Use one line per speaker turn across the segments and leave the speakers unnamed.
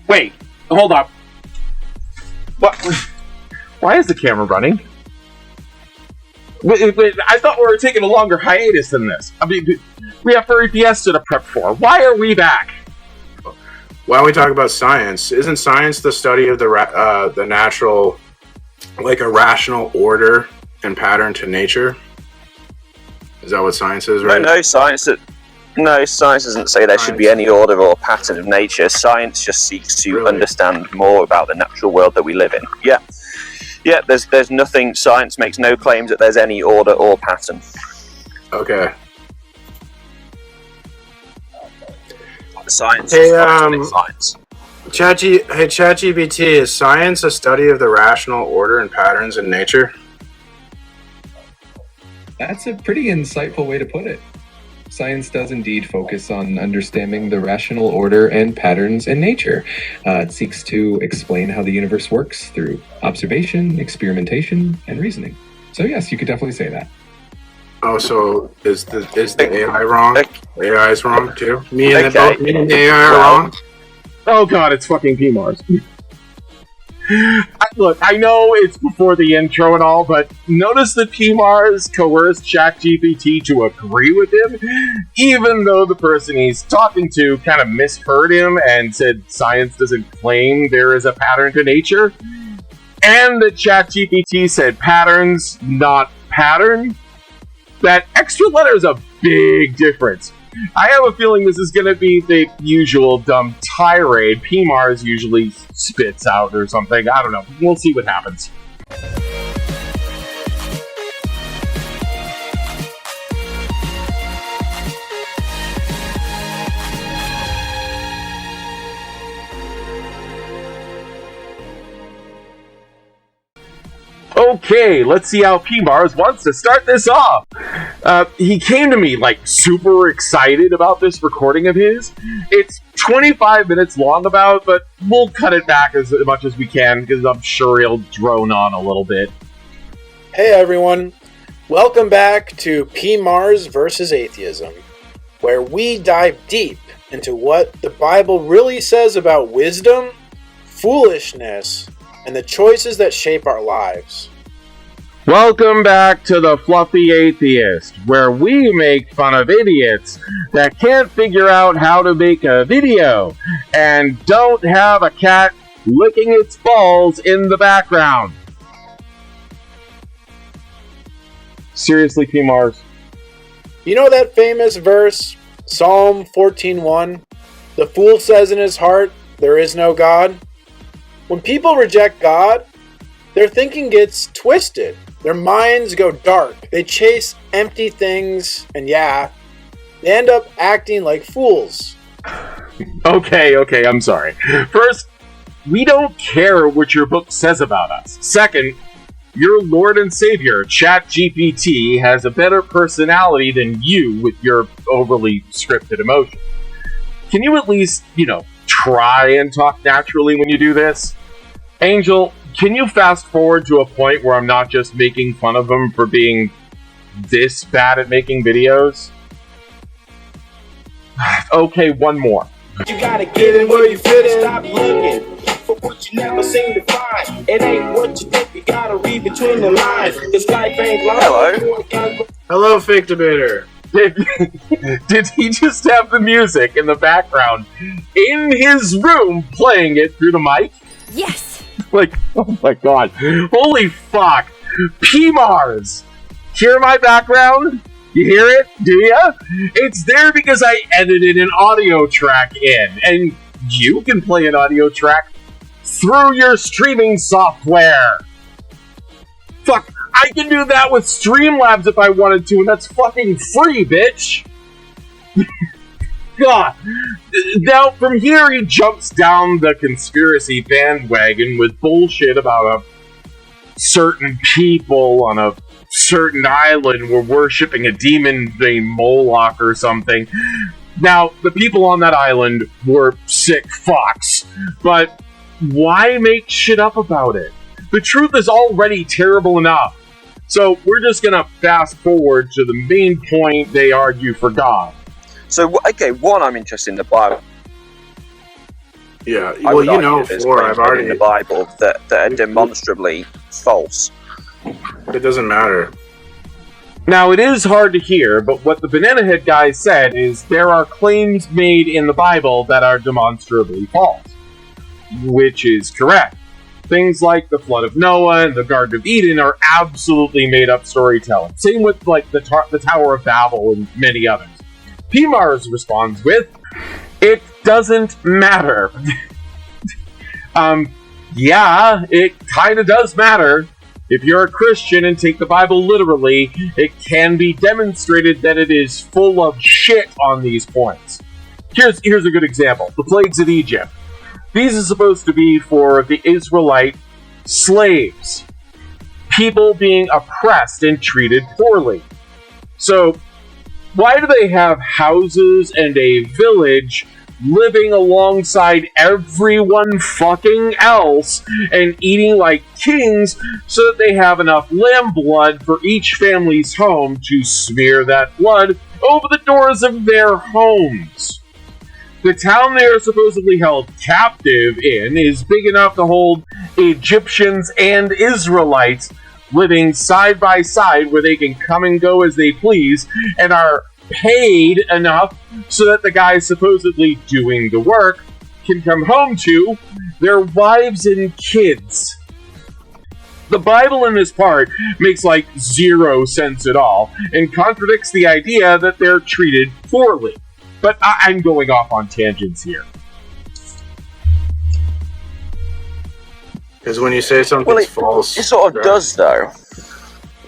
Wait, hold up. What? Why is the camera running? Wait, I thought we were taking a longer hiatus than this. I mean, we have Furry Fiesta to prep for. Why are we back?
Why don't we talk about science? Isn't science the study of the natural, like a rational order and pattern to nature? Is that what science is, right?
No, science doesn't say there should be any order or pattern of nature. Science just seeks to understand more about the natural world that we live in. Yeah, there's nothing, science makes no claims that there's any order or pattern.
Okay.
Science
Hey,
is science.
ChatGPT, is science a study of the rational order and patterns in nature?
That's a pretty insightful way to put it. Science does indeed focus on understanding the rational order and patterns in nature. It seeks to explain how the universe works through observation, experimentation, and reasoning. So yes, you could definitely say that.
Oh, so is the AI wrong? AI is wrong too? Me and the AI are wrong?
Oh god, it's fucking PMars. Look, I know it's before the intro and all, but notice that PMars coerced ChatGPT to agree with him, even though the person he's talking to kind of misheard him and said science doesn't claim there is a pattern to nature, and that ChatGPT said patterns, not pattern. That extra letter is a big difference. I have a feeling this is going to be the usual dumb tirade PMars usually spits out or something. I don't know. We'll see what happens. Okay, let's see how PMars wants to start this off. He came to me, like, super excited about this recording of his. It's 25 minutes long but we'll cut it back as much as we can, because I'm sure he'll drone on a little bit.
Hey everyone, welcome back to PMars versus Atheism, where we dive deep into what the Bible really says about wisdom, foolishness, and the choices that shape our lives.
Welcome back to the Fluffy Atheist, where we make fun of idiots that can't figure out how to make a video and don't have a cat licking its balls in the background. Seriously, PMars?
You know that famous verse, Psalm 14:1? The fool says in his heart, there is no God. When people reject God, their thinking gets twisted. Their minds go dark. They chase empty things, and they end up acting like fools.
Okay, I'm sorry. First, we don't care what your book says about us. Second, your Lord and Savior, ChatGPT, has a better personality than you with your overly scripted emotions. Can you at least, try and talk naturally when you do this? Angel, can you fast forward to a point where I'm not just making fun of him for being this bad at making videos? Okay, one more.
You gotta get in where you fit and stop looking for what you never seem to find. It ain't what you think, you gotta read between the lines. This life ain't long.
Hello, fake debater.
Did he just have the music in the background in his room playing it through the mic?
Yes.
Like, oh my god. Holy fuck. PMars! Hear my background? You hear it? Do ya? It's there because I edited an audio track in, and you can play an audio track through your streaming software. Fuck, I can do that with Streamlabs if I wanted to, and that's fucking free, bitch! God. Now, from here, he jumps down the conspiracy bandwagon with bullshit about a certain people on a certain island were worshipping a demon named Moloch or something. Now, the people on that island were sick fucks, but why make shit up about it? The truth is already terrible enough. So we're just gonna fast forward to the main point they argue for God.
So, okay, one, I'm interested in the Bible.
Yeah,
I
well,
would
you
argue
know,
that there's
for
claims
I've already.
in the Bible that are demonstrably false.
It doesn't matter.
Now, it is hard to hear, but what the Banana Head guy said is there are claims made in the Bible that are demonstrably false, which is correct. Things like the flood of Noah and the Garden of Eden are absolutely made-up storytelling. Same with like the Tower of Babel and many others. PMars responds with, "It doesn't matter." Yeah, it kinda does matter. If you're a Christian and take the Bible literally, it can be demonstrated that it is full of shit on these points. Here's a good example. The plagues of Egypt. These are supposed to be for the Israelite slaves. People being oppressed and treated poorly. So, why do they have houses and a village living alongside everyone fucking else and eating like kings so that they have enough lamb blood for each family's home to smear that blood over the doors of their homes? The town they are supposedly held captive in is big enough to hold Egyptians and Israelites living side by side where they can come and go as they please and are paid enough so that the guys supposedly doing the work can come home to their wives and kids. The Bible in this part makes like zero sense at all and contradicts the idea that they're treated poorly. But I'm going off on tangents here.
Because when you say something's false...
It sort of does, though.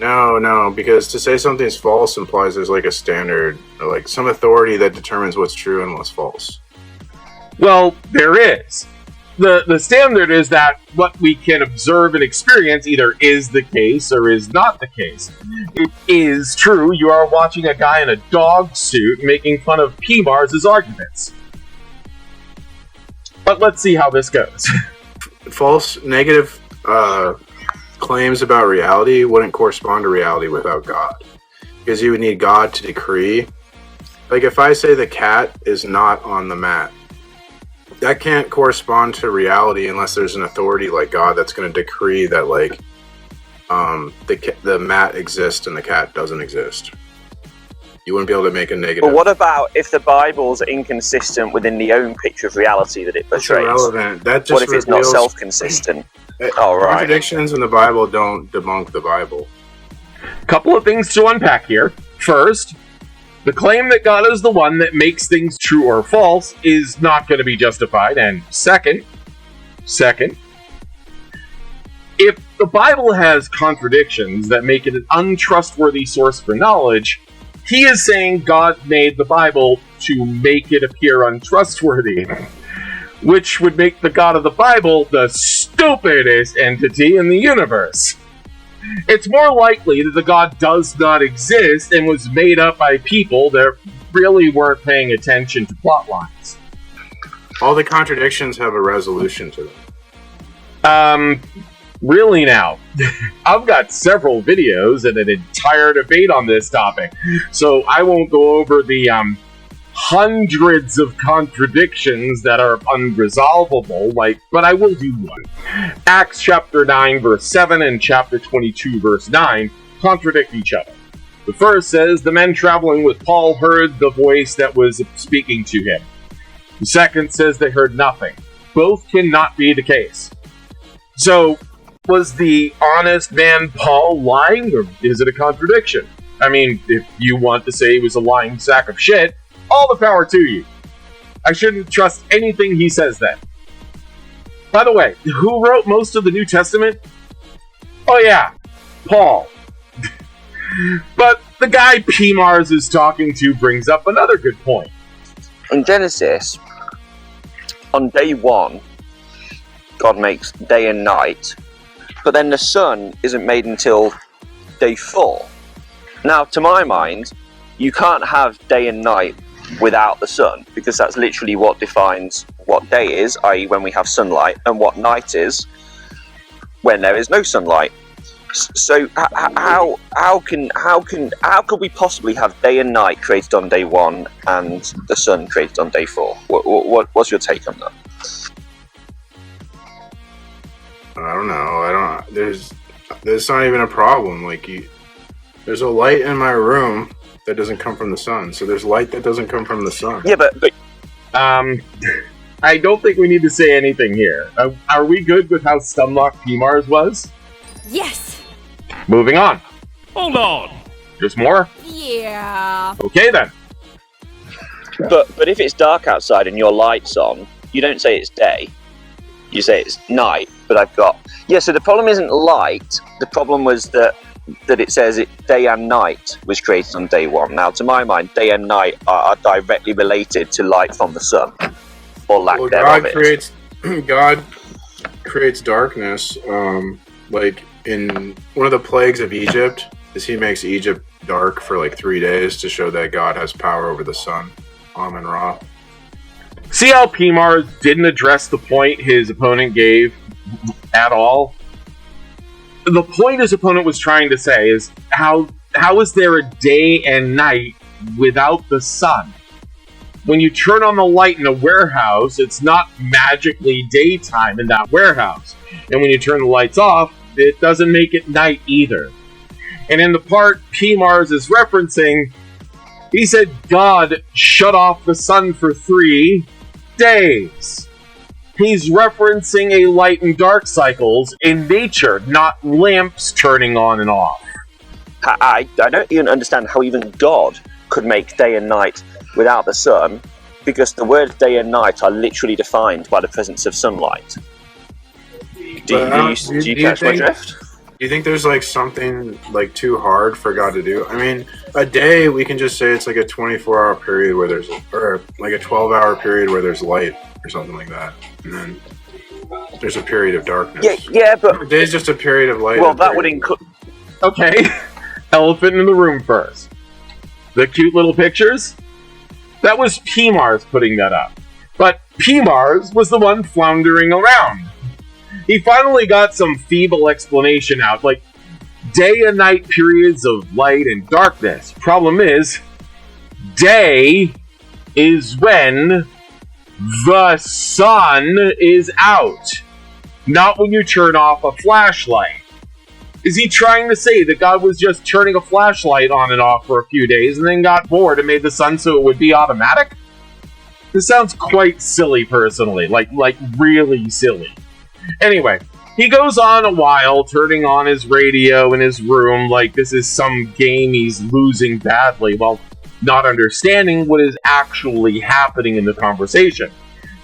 No, because to say something's false implies there's like a standard, or like some authority that determines what's true and what's false.
Well, there is. The standard is that what we can observe and experience either is the case or is not the case. It is true you are watching a guy in a dog suit making fun of PMars' arguments. But let's see how this goes.
False, negative claims about reality wouldn't correspond to reality without God. Because you would need God to decree. Like if I say the cat is not on the mat, that can't correspond to reality unless there's an authority like God that's going to decree that like the mat exists and the cat doesn't exist. You wouldn't be able to make a negative.
But what about if the Bible's inconsistent within the own picture of reality that it portrays?
That's irrelevant. That just
what if it's not
reveals
self-consistent? Oh, right.
Contradictions in the Bible don't debunk the Bible.
Couple of things to unpack here. First, the claim that God is the one that makes things true or false is not going to be justified. And second, if the Bible has contradictions that make it an untrustworthy source for knowledge, he is saying God made the Bible to make it appear untrustworthy, which would make the God of the Bible the stupidest entity in the universe. It's more likely that the God does not exist and was made up by people that really weren't paying attention to plot lines.
All the contradictions have a resolution to them.
Really now. I've got several videos and an entire debate on this topic, so I won't go over the hundreds of contradictions that are unresolvable, but I will do one. Acts chapter 9 verse 7 and chapter 22 verse 9 contradict each other. The first says, the men traveling with Paul heard the voice that was speaking to him. The second says they heard nothing. Both cannot be the case. So, was the honest man Paul lying, or is it a contradiction? I mean, if you want to say he was a lying sack of shit, all the power to you. I shouldn't trust anything he says then. By the way, who wrote most of the New Testament? Oh yeah, Paul. But the guy PMars is talking to brings up another good point.
In Genesis, on day 1, God makes day and night, but then the sun isn't made until day 4. Now, to my mind, you can't have day and night without the sun, because that's literally what defines what day is, i.e. when we have sunlight, and what night is when there is no sunlight. So how could we possibly have day and night created on day 1 and the sun created on day 4? What's your take on that?
I don't know. There's not even a problem. Like there's a light in my room that doesn't come from the sun. So there's light that doesn't come from the sun.
Yeah, but
I don't think we need to say anything here. Are we good with how stunlocked PMars was?
Yes.
Moving on.
Hold on.
Just more?
Yeah.
Okay then.
but if it's dark outside and your light's on, you don't say it's day. You say it's night. But I've got So the problem isn't light. The problem was that it says day and night was created on day one. Now, to my mind, day and night are directly related to light from the sun, or lack thereof.
God creates darkness. Like in one of the plagues of Egypt, is he makes Egypt dark for like 3 days to show that God has power over the sun, Amun Ra.
See how PMars didn't address the point his opponent gave at all? The point his opponent was trying to say is how is there a day and night without the sun? When you turn on the light in a warehouse, it's not magically daytime in that warehouse. And when you turn the lights off, it doesn't make it night either. And in the part PMars is referencing, he said God shut off the sun for 3 days. He's referencing a light and dark cycles in nature, not lamps turning on and off.
I don't even understand how even God could make day and night without the sun, because the words day and night are literally defined by the presence of sunlight. Do you catch my drift?
Do you think there's like something like too hard for God to do? I mean, a day we can just say it's like a 24-hour period where there's, or like a 12-hour period where there's light or something like that, and then there's a period of darkness.
Yeah, but
a day's just a period of light.
Well, that would include.
Okay, elephant in the room first. The cute little pictures? That was PMars putting that up. But PMars was the one floundering around. He finally got some feeble explanation out, like day and night periods of light and darkness. Problem is, day is when the sun is out, not when you turn off a flashlight. Is he trying to say that God was just turning a flashlight on and off for a few days and then got bored and made the sun so it would be automatic? This sounds quite silly, personally. Like really silly. Anyway, he goes on a while, turning on his radio in his room like this is some game he's losing badly, while not understanding what is actually happening in the conversation.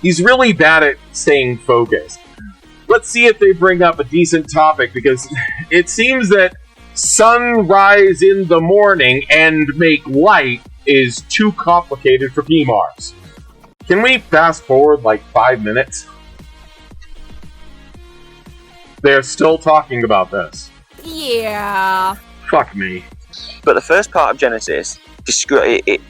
He's really bad at staying focused. Let's see if they bring up a decent topic, because it seems that sunrise in the morning and make light is too complicated for PMars. Can we fast forward like 5 minutes? They're still talking about this.
Yeah.
Fuck me.
But the first part of Genesis,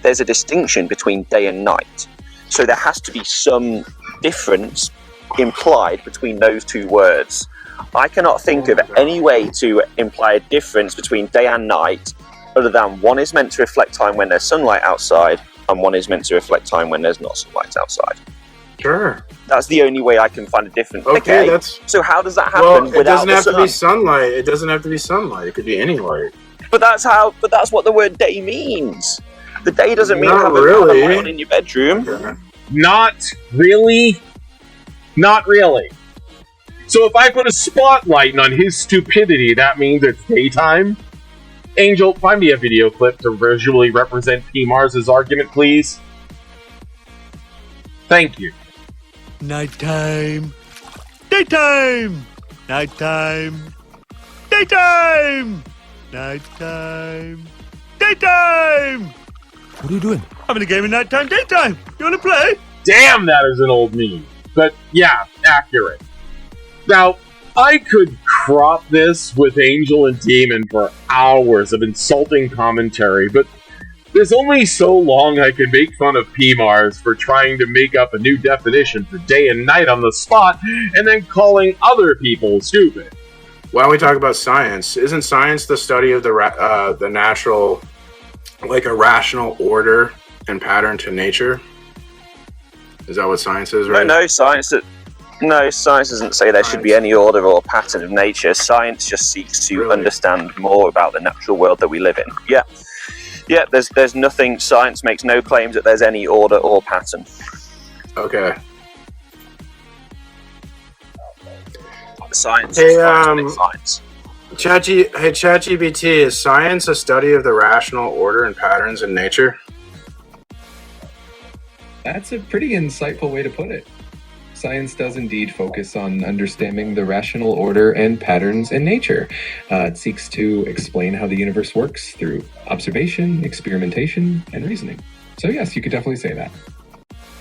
there's a distinction between day and night. So there has to be some difference implied between those two words. I cannot think of any way to imply a difference between day and night other than one is meant to reflect time when there's sunlight outside and one is meant to reflect time when there's not sunlight outside.
Sure.
That's the only way I can find a difference.
Okay, that's...
So how does that happen
it
without
doesn't have
the
to be sunlight. It doesn't have to be sunlight. It could be any light.
But that's what the word day means. The day doesn't mean
Not
having
really.
a light on in your bedroom.
Okay.
Not really? Not really. So if I put a spotlight on his stupidity, that means it's daytime? Angel, find me a video clip to visually represent PMars' argument, please. Thank you.
Nighttime. Daytime. Nighttime. Daytime. Nighttime. Daytime. What are you doing? Having a game of nighttime, daytime. You want to play?
Damn, that is an old meme. But yeah, accurate. Now, I could crop this with Angel and Demon for hours of insulting commentary, but there's only so long I can make fun of PMars for trying to make up a new definition for day and night on the spot, and then calling other people stupid.
Why don't we talk about science? Isn't science the study of the natural, like a rational order and pattern to nature? Is that what science is, right?
No, science. No, science doesn't say there should be any order or pattern of nature. Science just seeks to understand more about the natural world that we live in. Yeah, there's nothing, science makes no claims that there's any order or pattern.
Okay.
Science
Hey,
is science.
ChatGPT, is science a study of the rational order and patterns in nature?
That's a pretty insightful way to put it. Science does indeed focus on understanding the rational order and patterns in nature. It seeks to explain how the universe works through observation, experimentation, and reasoning. So yes, you could definitely say that.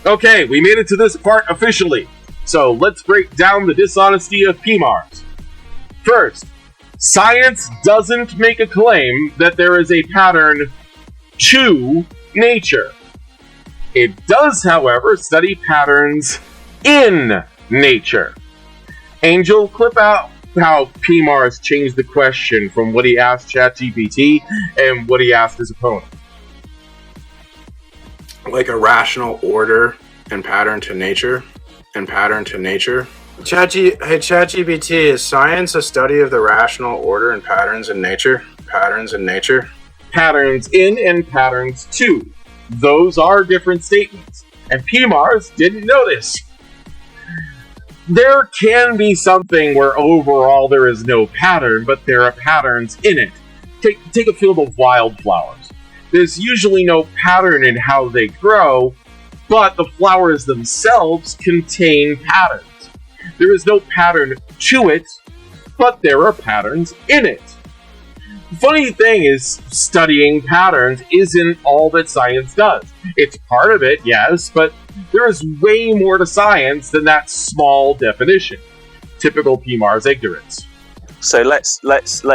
Okay, we made it to this part officially. So let's break down the dishonesty of PMars. First, science doesn't make a claim that there is a pattern to nature. It does, however, study patterns in nature. Angel, clip out how PMars changed the question from what he asked ChatGPT and what he asked his opponent.
Like a rational order and pattern to nature? ChatGPT, is science a study of the rational order and patterns in nature? Patterns in and patterns to. Those are different statements. And PMars didn't notice. There can be something where overall there is no pattern, but there are patterns in it. Take a field of wildflowers. There's usually no pattern in how they grow, but the flowers themselves contain patterns. There is no pattern to it, but there are patterns in it. The funny thing is, studying patterns isn't all that science does. It's part of it, yes, but there is way more to science than that small definition. Typical PMars ignorance.
So let's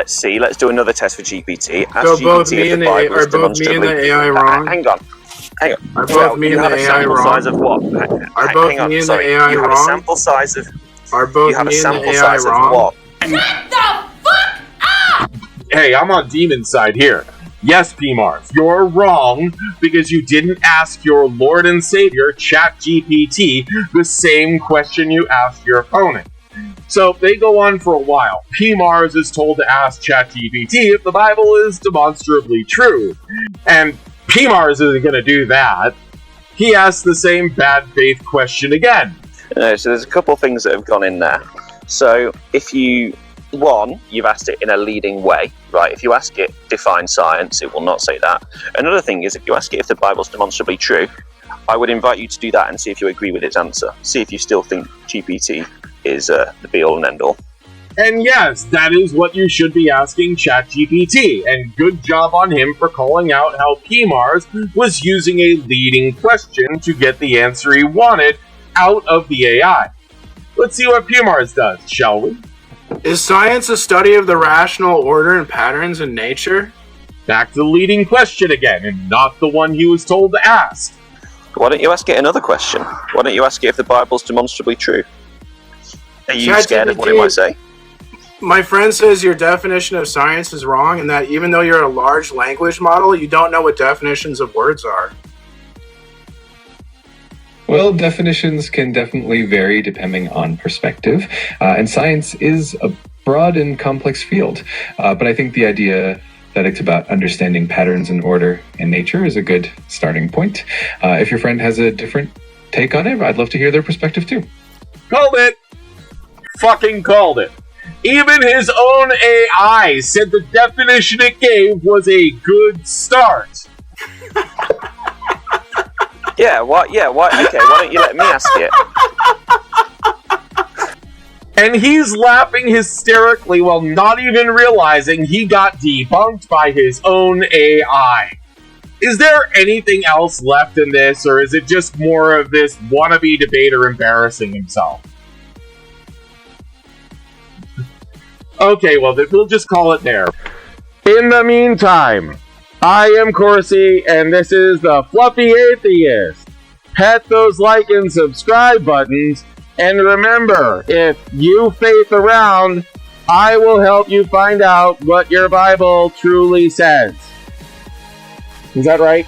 see. Let's do another test for GPT. Ask
So
GPT
both me
if
and
the
the
Bible
are
is
both me and the
demonstrably.
AI wrong?
Hang on.
Are both me
you
and
have
the
a
AI
sample
wrong?
size of what?
Are both me and the AI
You have a
wrong?
sample size of.
Are both
You have a
me and
sample
the AI
size of
wrong?
what?
Hey, I'm on demon side here. Yes, PMars, you're wrong because you didn't ask your Lord and Savior, ChatGPT, the same question you asked your opponent. So they go on for a while. PMars is told to ask ChatGPT if the Bible is demonstrably true. And PMars isn't going to do that. He asks the same bad faith question again.
No, so there's a couple of things that have gone in there. So if you've asked it in a leading way, right? If you ask it, define science, it will not say that. Another thing is, if you ask it if the Bible's demonstrably true, I would invite you to do that and see if you agree with its answer. See if you still think GPT is the be-all and end-all.
And yes, that is what you should be asking ChatGPT, and good job on him for calling out how PMars was using a leading question to get the answer he wanted out of the AI. Let's see what PMars does, shall we?
Is science a study of the rational order and patterns in nature?
Back to the leading question again, and not the one he was told to ask.
Why don't you ask it another question? Why don't you ask it if the Bible's demonstrably true? Are you scared of what it might say?
My friend says your definition of science is wrong, and that even though you're a large language model, you don't know what definitions of words are.
Well, definitions can definitely vary depending on perspective, and science is a broad and complex field. But I think the idea that it's about understanding patterns and order in nature is a good starting point. If your friend has a different take on it, I'd love to hear their perspective too.
Called it! Fucking called it. Even his own AI said the definition it gave was a good start.
Yeah, what? Okay, why don't you let me ask it?
And he's laughing hysterically while not even realizing he got debunked by his own AI. Is there anything else left in this, or is it just more of this wannabe debater embarrassing himself? Okay, well, we'll just call it there. In the meantime, I am Corsi, and this is the Fluffy Atheist. Hit those like and subscribe buttons, and remember, if you faith around, I will help you find out what your Bible truly says. Is that right?